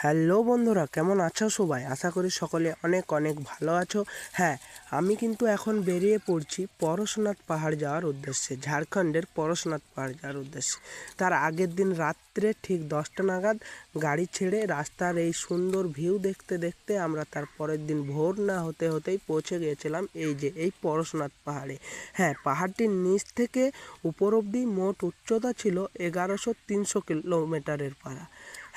Hello বন্ধুরা, কেমন আছো সবাই? আশা করি সকলে অনেক অনেক ভালো আছো। হ্যাঁ, আমি কিন্তু এখন বেরিয়ে পড়ছি পরশনাথ পাহাড় যাওয়ার উদ্দেশ্যে, ঝাড়খণ্ডের পরশনাথ পাহাড় যাওয়ার উদ্দেশ্যে। তার আগের দিন রাত্রে ঠিক 10টা নাগাদ গাড়ি ছেড়ে রাস্তার এই সুন্দর ভিউ দেখতে দেখতে আমরা তার পরের দিন ভোর না হতে হতেই পৌঁছে গিয়েছিলাম এই পরশনাথ পাহাড়ে। হ্যাঁ, পাহাড়টির নিচ থেকে উপর অবধি মোট উচ্চতা ছিল 1100-300 কিলোমিটারের পারা।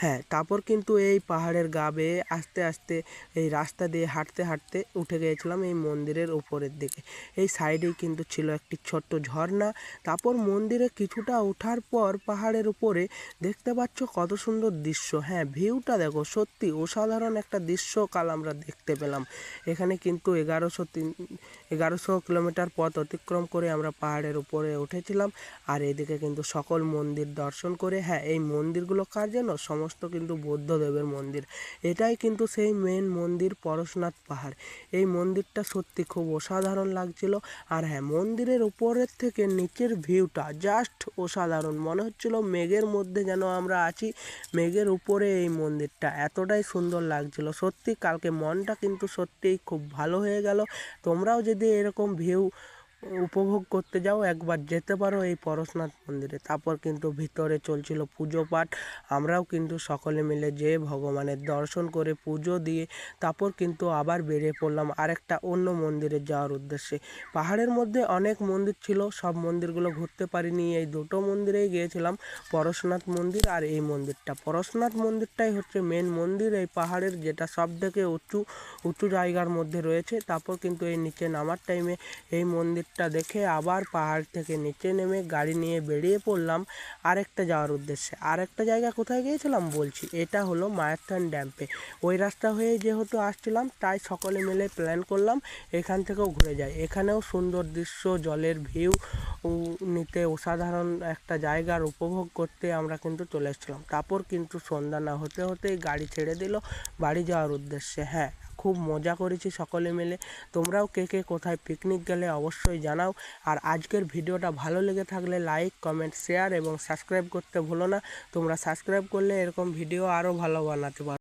হ্যাঁ, তারপর কিন্তু এই পাহাড়ের গা বেয়ে আস্তে আস্তে এই রাস্তা দিয়ে হাঁটতে হাঁটতে উঠে গিয়েছিলাম এই মন্দিরের উপরের দিকে। এই সাইডেই কিন্তু ছিল একটি ছোট্ট ঝর্ণা। তারপর মন্দিরে কিছুটা ওঠার পর পাহাড়ের উপরে দেখতে পাচ্ছ কত সুন্দর দৃশ্য। হ্যাঁ, ভিউটা দেখো, সত্যি অসাধারণ একটা দৃশ্যকাল আমরা দেখতে পেলাম। এখানে কিন্তু 1100 কিলোমিটার পথ অতিক্রম করে আমরা পাহাড়ের উপরে উঠেছিলাম। আর এদিকে কিন্তু সকল মন্দির দর্শন করে, হ্যাঁ, এই মন্দিরগুলো কার যেন সমস্ত কিন্তু বৌদ্ধদেবের মন্দির। এটাই কিন্তু সেই মেন মন্দির পরশনাথ পাহাড়। এই মন্দিরটা সত্যি খুব অসাধারণ লাগছিল। আর হ্যাঁ, মন্দিরের উপরের থেকে নিচের ভিউটা জাস্ট অসাধারণ, মনে হচ্ছিল মেঘের মধ্যে যেন আমরা আছি, মেঘের উপরে এই মন্দিরটা এতটাই সুন্দর লাগছিল। সত্যি কালকে মনটা কিন্তু সত্যিই খুব ভালো হয়ে গেল। তোমরাও যদি এরকম ভিউ উপভোগ করতে যাও, একবার যেতে পারো এই পরশনাথ মন্দিরে। তারপর কিন্তু ভিতরে চলছিল পুজো পাঠ। আমরাও কিন্তু সকলে মিলে যেয়ে ভগবানের দর্শন করে পুজো দিয়ে তারপর কিন্তু আবার বেরিয়ে পড়লাম আরেকটা অন্য মন্দিরে যাওয়ার উদ্দেশ্যে। পাহাড়ের মধ্যে অনেক মন্দির ছিল, সব মন্দিরগুলো ঘুরতে পারিনি। এই দুটো মন্দিরেই গিয়েছিলাম, পরশনাথ মন্দির আর এই মন্দিরটা। পরশনাথ মন্দিরটাই হচ্ছে মেন মন্দির এই পাহাড়ের, যেটা সব থেকে উঁচু উঁচু জায়গার মধ্যে রয়েছে। তারপর কিন্তু এই নিচে নামার টাইমে এই মন্দিরটা দেখে আবার পাহাড় থেকে নিচে নেমে গাড়ি নিয়ে বেরিয়ে পড়লাম আরেকটা যাওয়ার উদ্দেশ্যে। আরেকটা জায়গা কোথায় গিয়েছিলাম বলছি, এটা হলো মায়াথান ড্যাম্পে। ওই রাস্তা হয়ে যেহেতু আসছিলাম তাই সকলে মিলে প্ল্যান করলাম এখান থেকেও ঘুরে যাই। এখানেও সুন্দর দৃশ্য, জলের ভিউ নিতে, অসাধারণ একটা জায়গার উপভোগ করতে আমরা কিন্তু চলে এসেছিলাম। তারপর কিন্তু সন্ধ্যা না হতে হতেই গাড়ি ছেড়ে দিল বাড়ি যাওয়ার উদ্দেশ্যে। হ্যাঁ, খুব মজা করেছি সকলে মিলে। তোমরাও কে কে কোথায় পিকনিক গেলে অবশ্যই জানাও। আর আজকের ভিডিওটা ভালো লেগে থাকলে লাইক, কমেন্ট, শেয়ার এবং সাবস্ক্রাইব করতে ভুলো না। তোমরা সাবস্ক্রাইব করলে এরকম ভিডিও আরও ভালো বানাতে পারো।